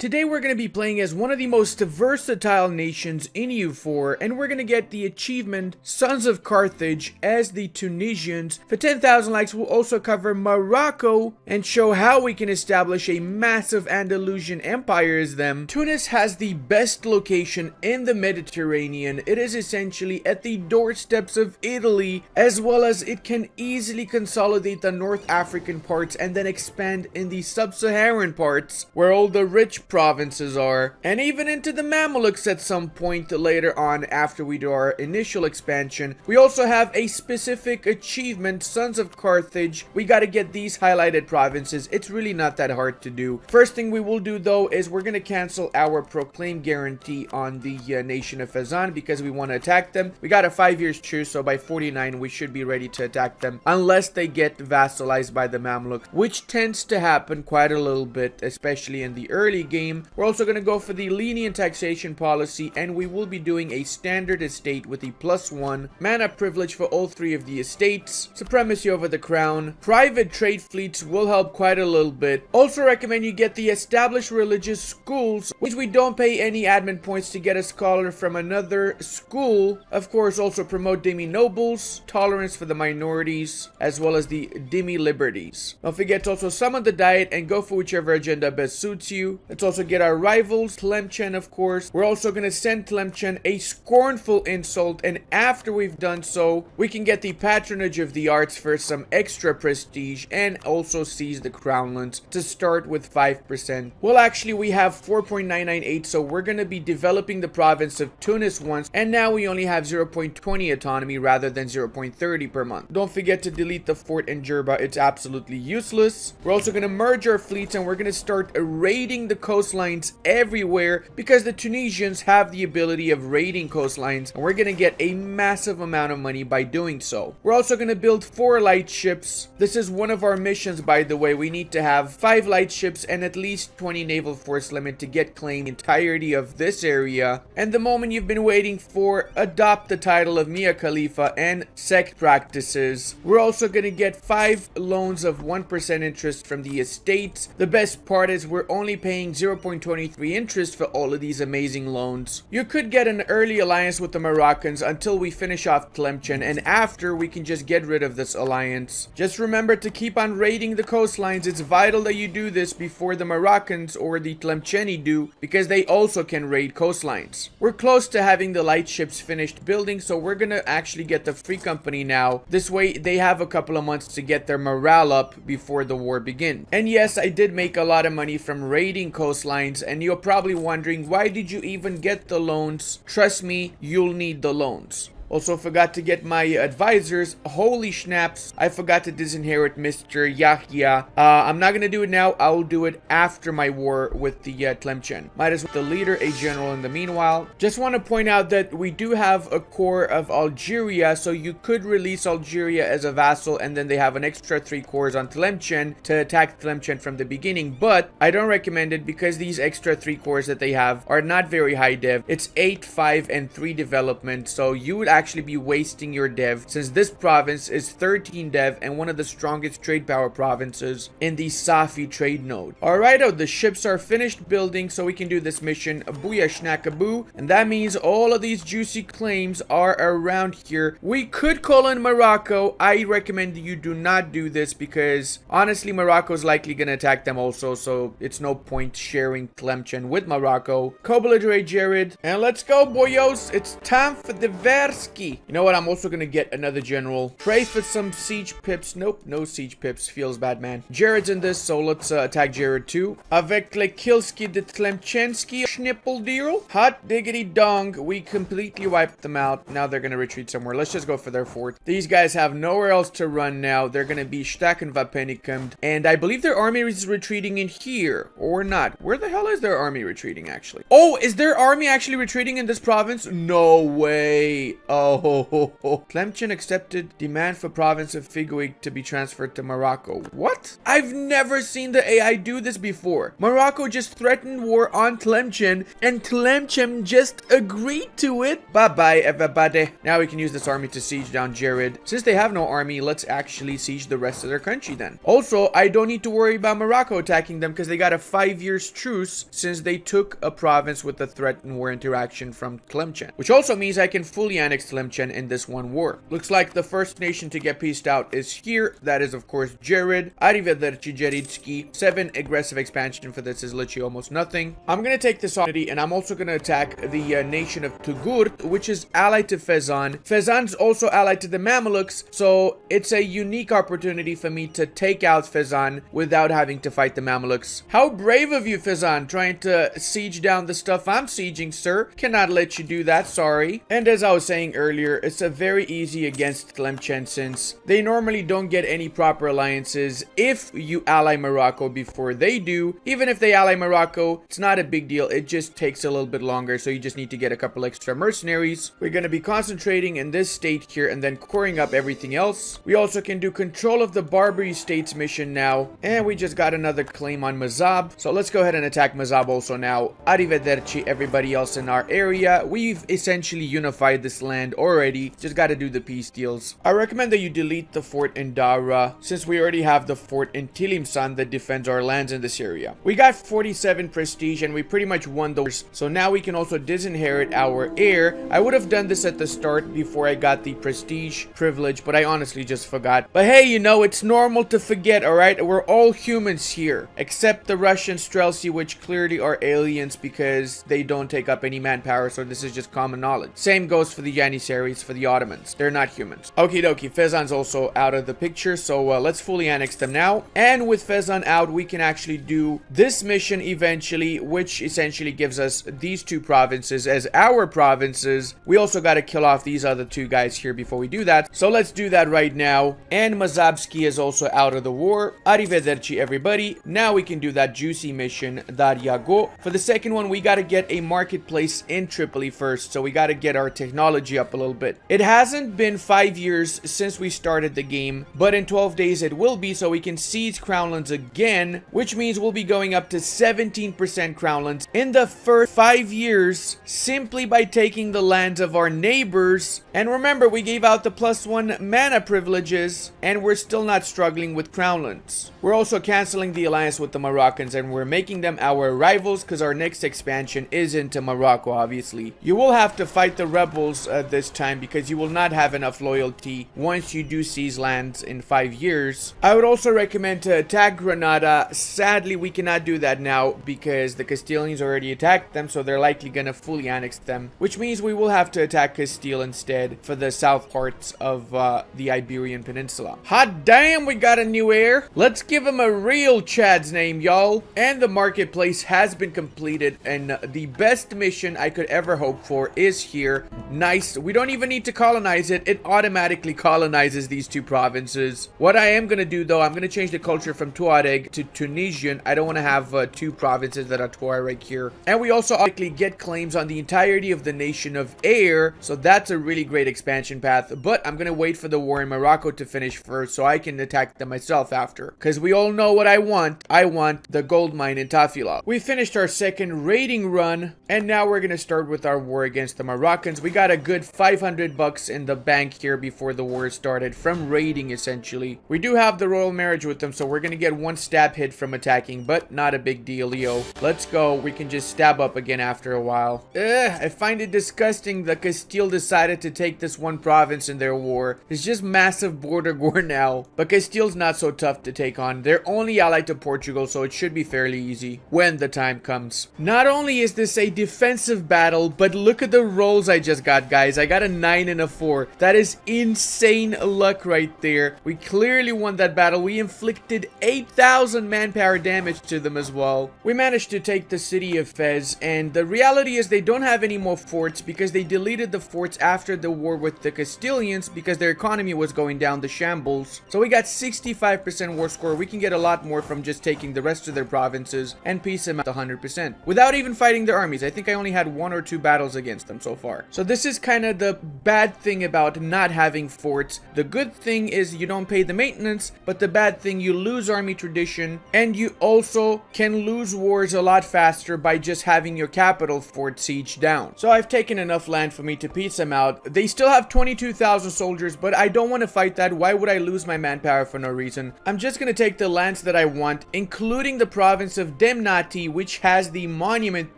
Today we're going to be playing as one of the most versatile nations in EU4, and we're going to get the achievement Sons of Carthage as the Tunisians. For 10,000 likes, we'll also cover Morocco and show how we can establish a massive Andalusian empire as them. Tunis has the best location in the Mediterranean. It is essentially at the doorsteps of Italy, as well as it can easily consolidate the North African parts and then expand in the sub-Saharan parts, where all the rich provinces are, and even into the Mamelukes at some point later on after we do our initial expansion. We also have a specific achievement, Sons of Carthage. We got to get these highlighted provinces. It's really not that hard to do. First thing we will do though is we're going to cancel our proclaim guarantee on the nation of Fezzan because we want to attack them. We got a 5 years truce, so by 49 we should be ready to attack them unless they get vassalized by the Mamluks, which tends to happen quite a little bit, especially in the early game. We're also going to go for the lenient taxation policy, and we will be doing a standard estate with the +1 mana privilege for all 3 of the estates, supremacy over the crown. Private trade fleets will help quite a little bit. Also recommend you get the established religious schools, which we don't pay any admin points to get a scholar from another school. Of course, also promote demi-nobles, tolerance for the minorities, as well as the demi-liberties. Don't forget to also summon the diet and go for whichever agenda best suits you. Let's also get our rivals, Tlemcen, of course. We're also going to send Tlemcen a scornful insult, and after we've done so, we can get the patronage of the arts for some extra prestige and also seize the crownlands to start with 5%. Well, actually, we have 4.998, so we're going to be developing the province of Tunis once, and now we only have 0.20 autonomy rather than 0.30 per month. Don't forget to delete the fort in Jerba. It's absolutely useless. We're also going to merge our fleets, and we're going to start raiding the coastlines everywhere because the Tunisians have the ability of raiding coastlines, and we're going to get a massive amount of money by doing so. We're also going to build 4 light ships. This is one of our missions, by the way. We need to have 5 light ships and at least 20 naval force limit to get claim the entirety of this area. And the moment you've been waiting for, adopt the title of Mia Khalifa and sect practices. We're also going to get 5 loans of 1% interest from the estates. The best part is we're only paying 0.23 interest for all of these amazing loans. You could get an early alliance with the Moroccans until we finish off Tlemcen, and after we can just get rid of this alliance. Just remember to keep on raiding the coastlines. It's vital that you do this before the Moroccans or the Tlemceni do, because they also can raid coastlines. We're close to having the light ships finished building, so we're gonna actually get the free company now. This way they have a couple of months to get their morale up before the war begins. And yes, I did make a lot of money from raiding coastlines, and you're probably wondering, why did you even get the loans? Trust me, you'll need the loans. Also forgot to get my advisors. Holy schnapps, I forgot to disinherit Mr. Yahya. I'm not gonna do it now. I'll do it after my war with the Tlemcen. Might as well the leader, a general in the meanwhile. Just want to point out that we do have a core of Algeria, so you could release Algeria as a vassal, and then they have an extra 3 cores on Tlemcen to attack Tlemcen from the beginning. But I don't recommend it because these extra 3 cores that they have are not very high dev. It's 8, 5, and 3 development, so you would actually be wasting your dev, since this province is 13 dev and one of the strongest trade power provinces in the Safi trade node. Alrighto, the ships are finished building, so we can do this mission. Booyah shnakaboo, and that means all of these juicy claims are around here. We could call in Morocco. I recommend you do not do this because honestly Morocco is likely gonna attack them also, so it's no point sharing Tlemcen with Morocco. Co-belligerate Jared, and let's go boyos. It's time for the Vers. You know what? I'm also gonna get another general. Pray for some siege pips. Nope, no siege pips. Feels bad, man. Jared's in this, so let's attack Jared too. Avec le Kilski de Tlemcensky Schnippeldeal. Hot diggity dong. We completely wiped them out. Now they're gonna retreat somewhere. Let's just go for their fort. These guys have nowhere else to run now. They're gonna be Stackenvapenikumed. And I believe their army is retreating in here. Or not. Where the hell is their army retreating, actually? Oh, is their army actually retreating in this province? No way. Oh, Tlemcen accepted demand for province of Figuig to be transferred to Morocco. What? I've never seen the AI do this before. Morocco just threatened war on Tlemcen, and Tlemcen just agreed to it. Bye-bye, everybody. Now we can use this army to siege down Jared. Since they have no army, let's actually siege the rest of their country then. Also, I don't need to worry about Morocco attacking them because they got a 5 years truce since they took a province with a threatened war interaction from Tlemcen, which also means I can fully annex Tlemcen in this one war. Looks like the first nation to get pieced out is here. That is, of course, Jared. Arrivederci, Jaridski. 7 aggressive expansion for this is literally almost nothing. I'm going to take this opportunity and I'm also going to attack the nation of Tugurt, which is allied to Fezzan. Fezzan's also allied to the Mamelukes, so it's a unique opportunity for me to take out Fezzan without having to fight the Mamelukes. How brave of you, Fezzan, trying to siege down the stuff I'm sieging, sir. Cannot let you do that, sorry. And as I was saying earlier, it's a very easy against Tlemcen since they normally don't get any proper alliances if you ally Morocco before they do. Even if they ally Morocco, it's not a big deal. It just takes a little bit longer, so you just need to get a couple extra mercenaries. We're going to be concentrating in this state here and then coring up everything else. We also can do control of the Barbary states mission now, and we just got another claim on Mazab, so let's go ahead and attack Mazab also now. Arrivederci, everybody else in our area. We've essentially unified this land already, just got to do the peace deals. I recommend that you delete the fort in Dara since we already have the fort in Tilimsan that defends our lands in this area. We got 47 prestige and we pretty much won those, so now we can also disinherit our heir. I would have done this at the start before I got the prestige privilege, but I honestly just forgot. But hey, you know, it's normal to forget, alright? We're all humans here, except the Russian Streltsy, which clearly are aliens because they don't take up any manpower, so this is just common knowledge. Same goes for the Janissaries, for the Ottomans. They're not humans. Okie dokie, Fezzan's also out of the picture, so let's fully annex them now. And with Fezzan out, we can actually do this mission eventually, which essentially gives us these 2 provinces as our provinces. We also got to kill off these other 2 guys here before we do that, so let's do that right now. And Mazabski is also out of the war. Arrivederci, everybody. Now we can do that juicy mission, Daryago. For the second one, we got to get a marketplace in Tripoli first, so we got to get our technology up a little bit. It hasn't been 5 years since we started the game, but in 12 days it will be, so we can seize crownlands again, which means we'll be going up to 17% crownlands in the first 5 years simply by taking the lands of our neighbors. And remember, we gave out the +1 mana privileges and we're still not struggling with crownlands. We're also canceling the alliance with the Moroccans and we're making them our rivals because our next expansion is into Morocco, obviously. You will have to fight the rebels this time because you will not have enough loyalty once you do seize lands in 5 years. I would also recommend to attack Granada. Sadly, we cannot do that now because the Castilians already attacked them, so they're likely gonna fully annex them, which means we will have to attack Castile instead for the south parts of the Iberian Peninsula. Hot damn, we got a new heir. Let's give him a real Chad's name, y'all. And the marketplace has been completed, and the best mission I could ever hope for is here. Nice. We don't even need to colonize it. It automatically colonizes these 2 provinces. What I am gonna do though, I'm gonna change the culture from Tuareg to Tunisian. I don't want to have 2 provinces that are Tuareg here. And we also automatically get claims on the entirety of the nation of Air, so that's a really great expansion path. But I'm gonna wait for the war in Morocco to finish first so I can attack them myself after, because we all know what I want. I want the gold mine in Tafila. We finished our second raiding run, and now we're gonna start with our war against the Moroccans. We got a good 500 bucks in the bank here before the war started from raiding, essentially. We do have the royal marriage with them, so we're gonna get 1 stab hit from attacking, but not a big deal, yo. Let's go. We can just stab up again after a while. I find it disgusting that Castile decided to take this 1 province in their war. It's just massive border war now. But Castile's not so tough to take on. They're only allied to Portugal, so it should be fairly easy when the time comes. Not only is this a defensive battle, but look at the rolls I just got, guys. I got a 9 and a 4. That is insane luck right there. We clearly won that battle. We inflicted 8,000 manpower damage to them as well. We managed to take the city of Fez, and the reality is they don't have any more forts because they deleted the forts after the war with the Castilians because their economy was going down the shambles. So we got 65% war score. We can get a lot more from just taking the rest of their provinces and piece them at 100% without even fighting their armies. I think I only had 1 or 2 battles against them so far. So this is kind kind of the bad thing about not having forts. The good thing is you don't pay the maintenance, but the bad thing, you lose army tradition, and you also can lose wars a lot faster by just having your capital fort siege down. So I've taken enough land for me to peace them out. They still have 22,000 soldiers, but I don't want to fight that. Why would I lose my manpower for no reason? I'm just going to take the lands that I want, including the province of Demnati, which has the monument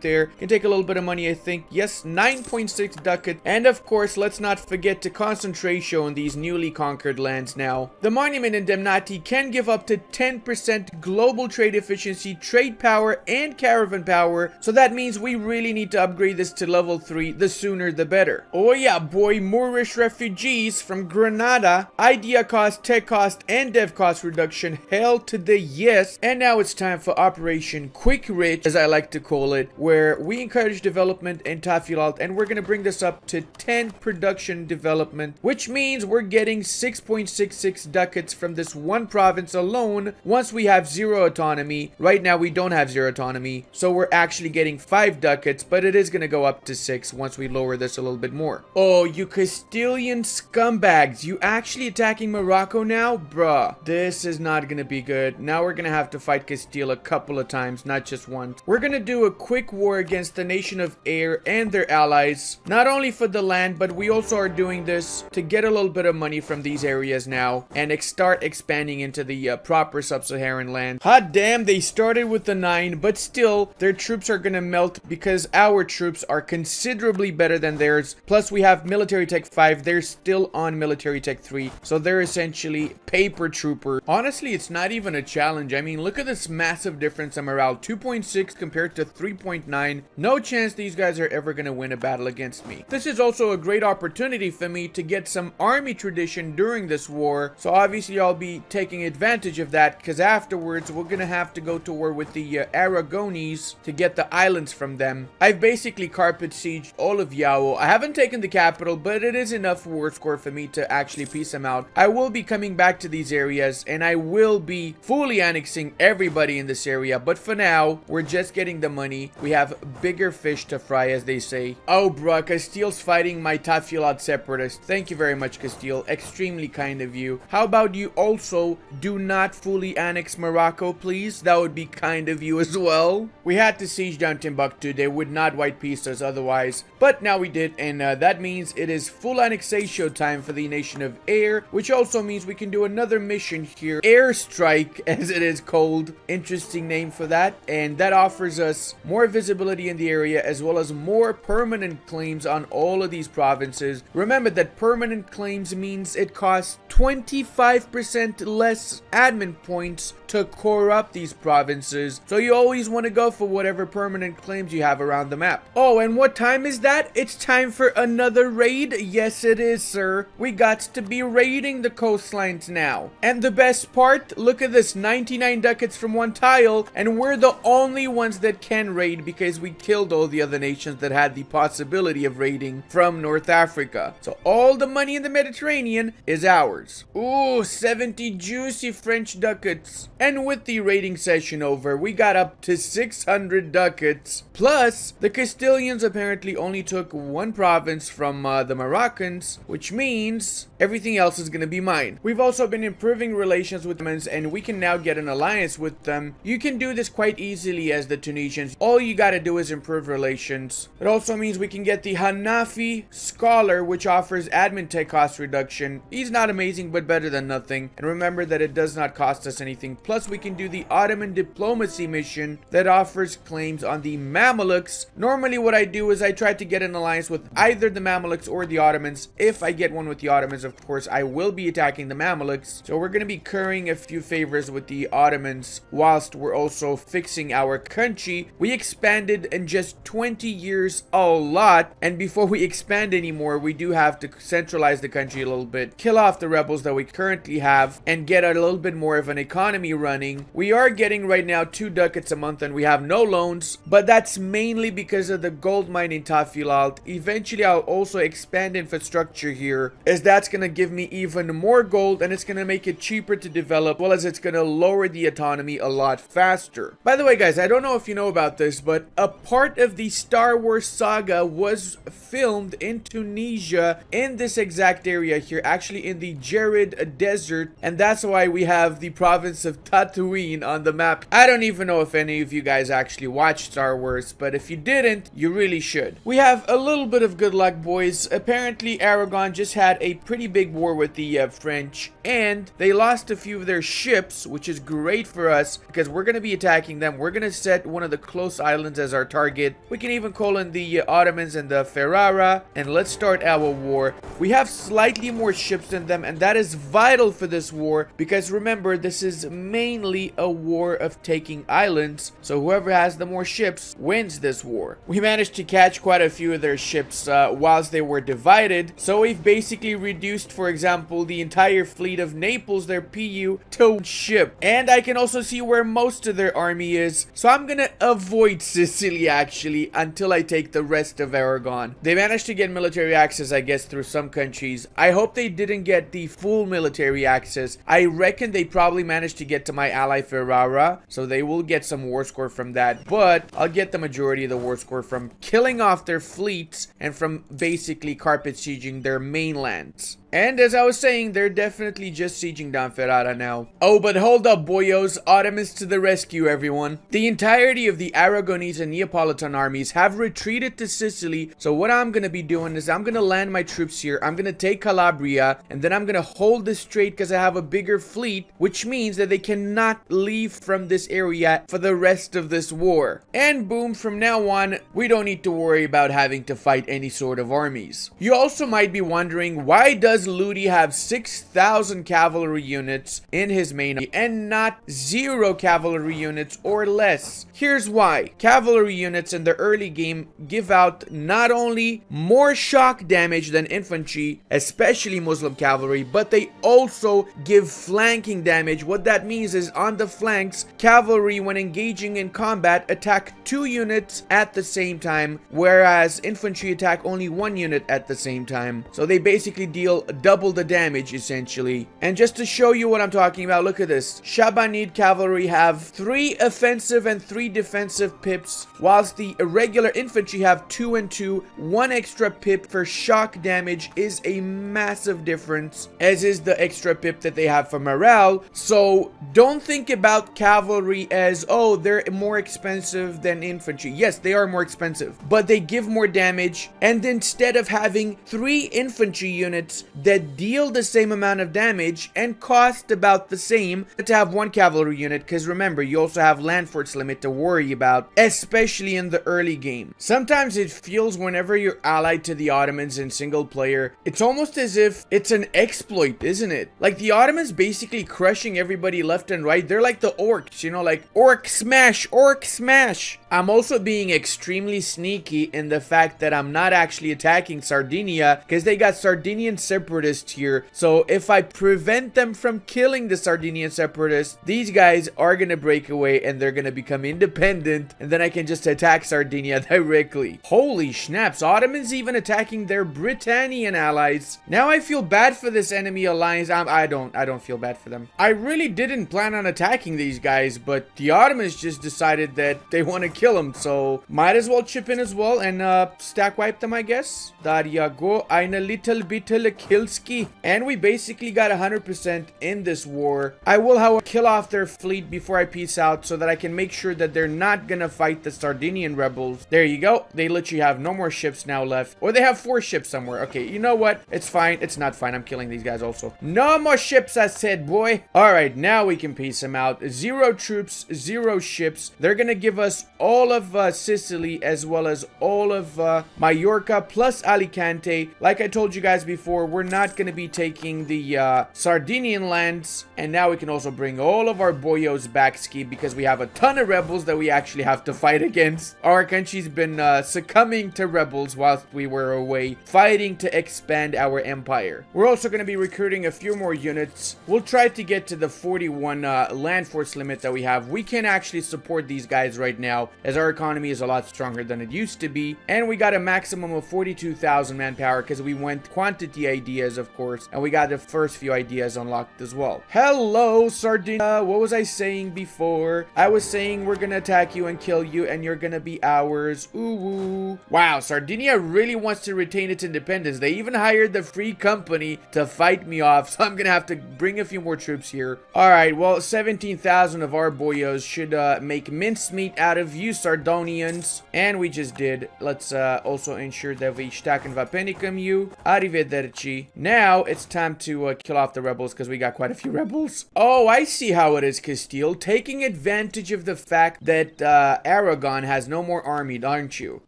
there. Can take a little bit of money, I think. Yes, 9.6 ducat. And of course, let's not forget to concentrate on these newly conquered lands now. The monument in Demnati can give up to 10% global trade efficiency, trade power, and caravan power. So that means we really need to upgrade this to level 3. The sooner the better. Oh yeah, boy, Moorish refugees from Granada. Idea cost, tech cost, and dev cost reduction. Hell to the yes. And now it's time for Operation Quick Rich, as I like to call it, where we encourage development and Tafilat, and we're going to bring this up to 10 production development, which means we're getting 6.66 ducats from this one province alone once we have 0 autonomy. Right now we don't have 0 autonomy, so we're actually getting 5 ducats, but it is going to go up to 6 once we lower this a little bit more. Oh, you Castilian scumbags, you actually attacking Morocco now? Bruh, this is not going to be good. Now we're going to have to fight Castile a couple of times, not just once. We're going to do a quick war against the nation of Air and their allies, not only for the land, but we also are doing this to get a little bit of money from these areas now and start expanding into the proper sub-Saharan land. Hot damn, they started with the 9, but still their troops are gonna melt because our troops are considerably better than theirs. Plus we have military tech 5, they're still on military tech 3, so they're essentially paper trooper. Honestly, it's not even a challenge. I mean, look at this massive difference in morale. 2.6 compared to 3.9. No chance these guys are ever gonna win a battle against me. This is also a great opportunity for me to get some army tradition during this war, so obviously I'll be taking advantage of that, because afterwards we're gonna have to go to war with the Aragonese to get the islands from them. I've basically carpet sieged all of Yao. I haven't taken the capital, but it is enough war score for me to actually peace them out. I will be coming back to these areas, and I will be fully annexing everybody in this area, but for now we're just getting the money. We have bigger fish to fry, as they say. Oh bruh, Castile's fighting my Tafilat separatists. Thank you very much, Castile. Extremely kind of you. How about you also do not fully annex Morocco, please? That would be kind of you as well. We had to siege down Timbuktu. They would not white peace us otherwise, but now we did, and that means it is full annexation time for the nation of Air, which also means we can do another mission here. Airstrike, as it is called. Interesting name for that, and that offers us more visibility in the area as well as more permanent claims on all of these provinces. Remember that permanent claims means it costs 25% less admin points to corrupt these provinces, so you always want to go for whatever permanent claims you have around the map. Oh, and what time is that? It's time for another raid. Yes, it is, sir. We got to be raiding the coastlines now. And the best part, look at this, 99 ducats from one tile, and we're the only ones that can raid because we killed all the other nations that had the possibility of raiding from North Africa. So all the money in the Mediterranean is ours. Ooh, 70 juicy French ducats. And with the raiding session over, we got up to 600 ducats. Plus, the Castilians apparently only took one province from the Moroccans, which means everything else is gonna be mine. We've also been improving relations with them, and we can now get an alliance with them. You can do this quite easily as the Tunisians. All you gotta do is improve relations. It also means we can get the Hanafi Scholar, which offers admin tech cost reduction. He's not amazing, but better than nothing. And remember that it does not cost us anything. Plus, we can do the Ottoman diplomacy mission that offers claims on the Mamelukes. Normally, what I do is I try to get an alliance with either the Mamelukes or the Ottomans. If I get one with the Ottomans, of course, I will be attacking the Mamelukes. So we're going to be currying a few favors with the Ottomans whilst we're also fixing our country. We expanded in just 20 years a lot. And before we expand anymore, we do have to centralize the country a little bit, kill off the rebels that we currently have, and get a little bit more of an economy running. We are getting right now 2 ducats a month and we have no loans, but that's mainly because of the gold mine in Tafilalt. Eventually I'll also expand infrastructure here, as that's gonna give me even more gold and it's gonna make it cheaper to develop, well as it's gonna lower the autonomy a lot faster. By the way guys, I don't know if you know about this, but a part of the Star Wars saga was filmed in Tunisia, in this exact area here, actually in the Jared Desert, and that's why we have the province of Tatooine on the map. I don't even know if any of you guys actually watched Star Wars, but if you didn't, you really should. We have a little bit of good luck, boys. Apparently Aragon just had a pretty big war with the French, and they lost a few of their ships, which is great for us because we're going to be attacking them. We're going to set one of the close islands as our target. We can even call in the Ottomans and the Ferrara, and let's start our war. We have slightly more ships than them, and that is vital for this war because remember, this is mainly a war of taking islands, so whoever has the more ships wins this war. We managed to catch quite a few of their ships whilst they were divided, so we've basically reduced, for example, the entire fleet of Naples, their PU, to one ship. And I can also see where most of their army is, so I'm gonna avoid Sicily actually until I take the rest of Aragon. They managed to get military access, I guess, through some countries. I hope they didn't get the full military access. I reckon they probably managed to get to my ally Ferrara, so they will get some war score from that, but I'll get the majority of the war score from killing off their fleets and from basically carpet sieging their mainlands. And as I was saying, they're definitely just sieging down Ferrara now. Oh, but hold up, boyos. Ottomans to the rescue, everyone. The entirety of the Aragonese and Neapolitan armies have retreated to Sicily. So what I'm going to be doing is I'm going to land my troops here. I'm going to take Calabria. And then I'm going to hold this strait because I have a bigger fleet. Which means that they cannot leave from this area for the rest of this war. And boom, from now on, we don't need to worry about having to fight any sort of armies. You also might be wondering, why does Ludi have 6,000 cavalry units in his main army and not 0 cavalry units or less? Here's why. Cavalry units in the early game give out not only more shock damage than infantry, especially Muslim cavalry, but they also give flanking damage. What that means is on the flanks, cavalry when engaging in combat attack 2 units at the same time, whereas infantry attack only 1 unit at the same time. So they basically deal double the damage essentially. And just to show you what I'm talking about, look at this. Shabanid cavalry have 3 offensive and 3 defensive pips, whilst the irregular infantry have 2 and 2. 1 extra pip for shock damage is a massive difference, as is the extra pip that they have for morale. So don't think about cavalry as, oh, they're more expensive than infantry. Yes, they are more expensive, but they give more damage. And instead of having 3 infantry units that deal the same amount of damage and cost about the same, to have 1 cavalry unit, because remember, you also have land force limit to worry about, especially in the early game. Sometimes it feels whenever you're allied to the Ottomans in single player, it's almost as if it's an exploit, isn't it? Like the Ottomans basically crushing everybody left and right. They're like the orcs, you know, like orc smash, orc smash. I'm also being extremely sneaky in the fact that I'm not actually attacking Sardinia because they got Sardinian separatists here. So if I prevent them from killing the Sardinian separatists, these guys are going to break away and they're going to become independent, and then I can just attack Sardinia directly. Holy snaps, Ottomans even attacking their Britannian allies. Now I feel bad for this enemy alliance. I don't feel bad for them. I really didn't plan on attacking these guys, but the Ottomans just decided that they want to kill them, so might as well chip in as well and stack wipe them, I guess. There you go, eine little bittle Kilski. And we basically got 100% in this war. I will, however, kill off their fleet before I peace out so that I can make sure that they're not gonna fight the Sardinian rebels. There you go. They literally have no more ships now left. Or they have 4 ships somewhere. Okay, you know what? It's fine. It's not fine. I'm killing these guys also. No more ships, I said, boy. Alright, now we can peace them out. 0 troops, 0 ships. They're gonna give us all of Sicily as well as all of Mallorca plus Alicante. Like I told you guys before, we're not gonna be taking the Sardinian lands. And now we can also bring all of our boyos back, ski, because we have a ton of rebels that we actually have to fight against. Our country's been succumbing to rebels whilst we were away, fighting to expand our empire. We're also going to be recruiting a few more units. We'll try to get to the 41 one land force limit that we have, we can actually support these guys right now, as our economy is a lot stronger than it used to be. And we got a maximum of 42,000 manpower because we went quantity ideas, of course, and we got the first few ideas unlocked as well. Hello, Sardinia. What was I saying before? I was saying we're gonna attack you and kill you, and you're gonna be ours. Ooh. Wow, Sardinia really wants to retain its independence. They even hired the Free Company to fight me off, so I'm gonna have to bring a few more troops here. Alright, well, 17,000 of our boyos should make mincemeat out of you, Sardonians. And we just did. Let's also ensure that we stacken vapenicum you. Arrivederci. Now, it's time to kill off the rebels, because we got quite a few rebels. Oh, I see how it is, Castile. Taking advantage of the fact that Aragon has no more army, aren't you?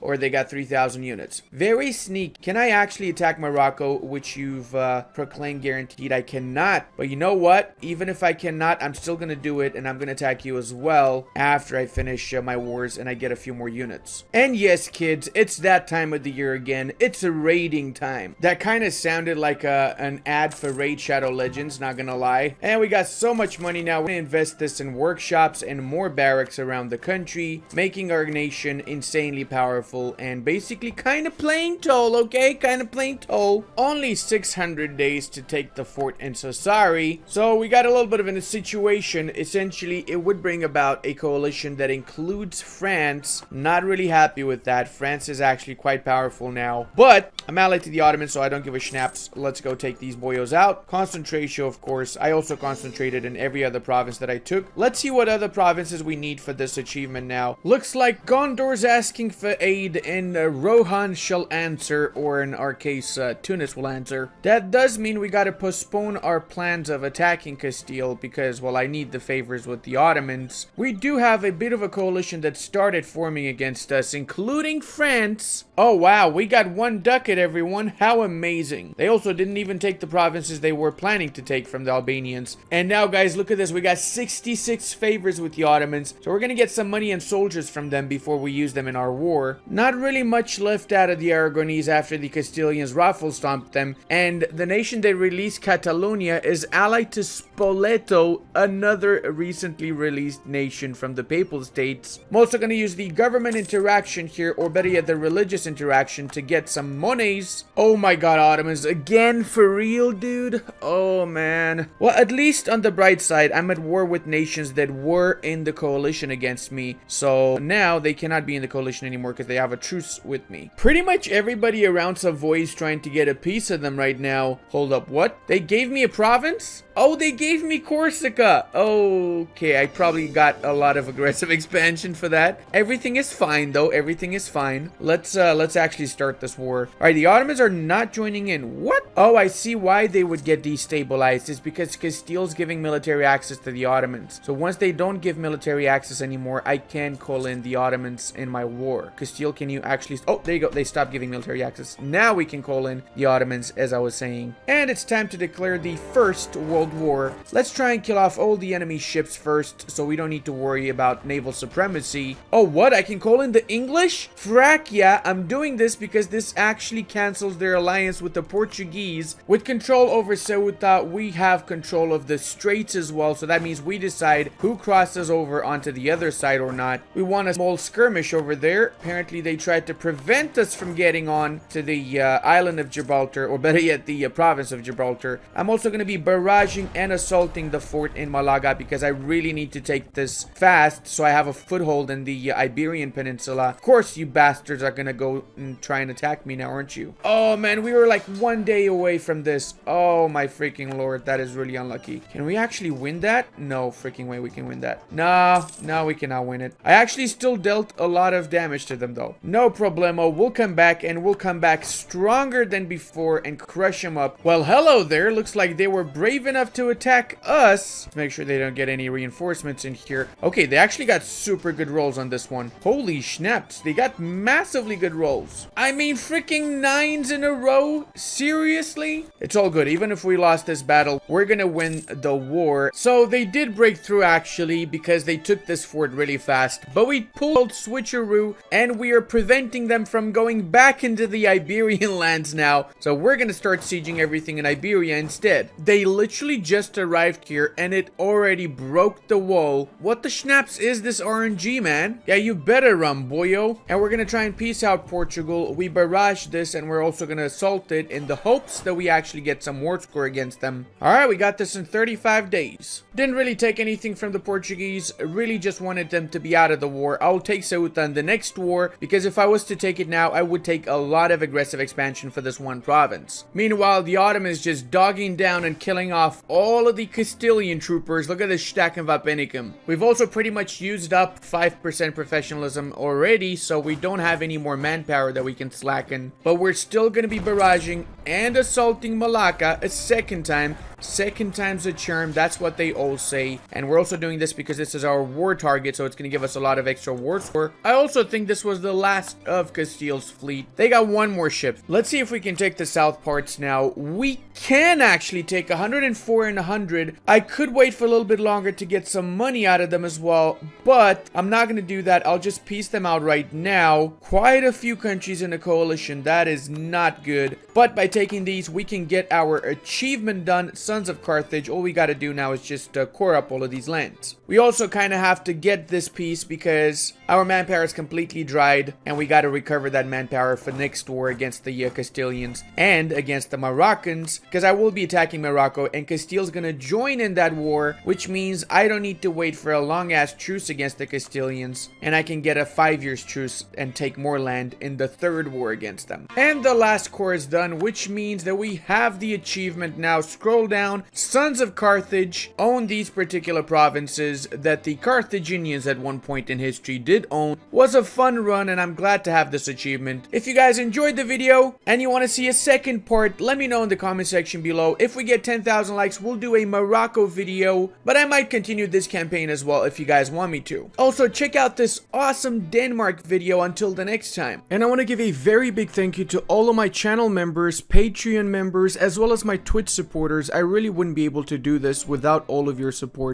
Or they got 3,000 units. Very sneak. Can I actually attack Morocco, which you've proclaimed guaranteed? I cannot. But you know what? Even if I cannot, I'm still gonna do it, and I'm gonna attack you as well after I finish my wars and I get a few more units. And yes, kids, it's that time of the year again. It's a raiding time. That kind of sounded like an ad for Raid Shadow Legends, not gonna lie. And we got so much money now. We're gonna invest this in workshops and more barracks around the country, making our nation insanely powerful and basically kind of playing toll, okay? Kind of playing toll. Only 600 days to take the fort in Sassari. So we got a little bit of a situation. Essentially, it would bring about a coalition that includes France. Not really happy with that. France is actually quite powerful now. But I'm allied to the Ottomans, so I don't give a schnaps. Let's go take these boyos out. Concentration, of course. I also concentrated in every other province that I took. Let's see what other provinces we need for this achievement now. Looks like Gondor's asking for aid, and Rohan shall answer, or in our case, Tunis will answer. That does mean we gotta postpone our plans of attacking Castile because, well, I need the favors with the Ottomans. We do have a bit of a coalition that started forming against us, including France. Oh, wow, we got one ducat, everyone. How amazing. They also didn't even take the provinces they were planning to take from the Albanians. And now, guys, look at this. We got 66 favors with the Ottomans, so we're gonna get some money and soldiers from them before we use them in our war. Not really much left out of the Aragonese after the Castilians raffle stomped them, and the nation they released, Catalonia, is allied to Spoleto, another recently released nation from the Papal States. I'm also gonna use the government interaction here, or better yet, the religious interaction, to get some monies. Oh my god, Ottomans, again? For real, dude? Oh man. Well, at least on the bright side, I'm at war with nations that were in the coalition against me, so now they cannot be in the coalition anymore because they have a truce with me. Pretty much everybody around Savoy is trying to get a piece of them right now. Hold up, what? They gave me a province? Oh, they gave me Corsica. Okay, I probably got a lot of aggressive expansion for that. Everything is fine, though. Everything is fine. Let's actually start this war. All right, the Ottomans are not joining in. What? Oh, I see why they would get destabilized. It's because Castile's giving military access to the Ottomans. So once they don't give military access anymore, I can call in the Ottomans in my war. Castile, can you actually... Oh, there you go. They stopped giving military access. Now we can call in the Ottomans, as I was saying. And it's time to declare the First World War. Let's try and kill off all the enemy ships first, so we don't need to worry about naval supremacy. Oh, what? I can call in the English? Frack, yeah, I'm doing this because this actually cancels their alliance with the Portuguese. With control over Ceuta, we have control of the straits as well, so that means we decide who crosses over onto the other side or not. We want a small skirmish over there. Apparently, they tried to prevent us from getting on to the island of Gibraltar, or better yet, the province of Gibraltar. I'm also going to be barraging and assaulting the fort in Malaga because I really need to take this fast so I have a foothold in the Iberian Peninsula. Of course, you bastards are going to go and try and attack me now, aren't you? Oh, man, we were like 1 day away from this. Oh, my freaking lord. That is really unlucky. Can we actually win that? No freaking way we can win that. No, we cannot win it. I actually still dealt a lot of damage to them, though. No problemo. We'll come back, and we'll come back stronger than before and crush them up. Well, hello there. Looks like they were brave enough to attack us. Let's make sure they don't get any reinforcements in here. Okay, they actually got super good rolls on this one. Holy schnaps. They got massively good rolls. I mean, freaking 9s in a row? Seriously? It's all good. Even if we lost this battle, we're gonna win the war. So they did break through, actually, because they took this fort really fast. But we pulled switcheroo, and we are preventing them from going back into the Iberian lands now. So we're gonna start sieging everything in Iberia instead. They literally literally just arrived here and it already broke the wall. What the schnapps is this RNG, man? Yeah, you better run, boyo. And we're gonna try and peace out Portugal. We barrage this and we're also gonna assault it in the hopes that we actually get some war score against them. Alright, we got this in 35 days. Didn't really take anything from the Portuguese, really just wanted them to be out of the war. I'll take Ceuta in the next war, because if I was to take it now, I would take a lot of aggressive expansion for this one province. Meanwhile, the Ottomans just dogging down and killing off all of the Castilian troopers. Look at this stack of Vapenicum. We've also pretty much used up 5% professionalism already, so we don't have any more manpower that we can slacken. But we're still going to be barraging and assaulting Malacca a second time. Second time's a charm, that's what they all say. And we're also doing this because this is our war target, so it's going to give us a lot of extra war score. I also think this was the last of Castile's fleet. They got one more ship. Let's see if we can take the south parts now. We can actually take 104 and 100. I could wait for a little bit longer to get some money out of them as well, but I'm not going to do that. I'll just piece them out right now. Quite a few countries in the coalition. That is not good. But by taking these, we can get our achievement done. Sons of Carthage. All we got to do now is just core up all of these lands. We also kind of have to get this piece because our manpower is completely dried, and we got to recover that manpower for next war against the Castilians and against the Moroccans, because I will be attacking Morocco and Castile's gonna join in that war, which means I don't need to wait for a long ass truce against the Castilians, and I can get a 5 years truce and take more land in the third war against them. And the last core is done, which means that we have the achievement now. Scroll down. Sons of Carthage own these particular provinces that the Carthaginians at one point in history did own. Was a fun run, and I'm glad to have this achievement. If you guys enjoyed the video and you want to see a second part, let me know in the comment section below. If we get 10,000 likes, we'll do a Morocco video, but I might continue this campaign as well if you guys want me to. Also, check out this awesome Denmark video until the next time. And I want to give a very big thank you to all of my channel members, Patreon members, as well as my Twitch supporters. I really wouldn't be able to do this without all of your support.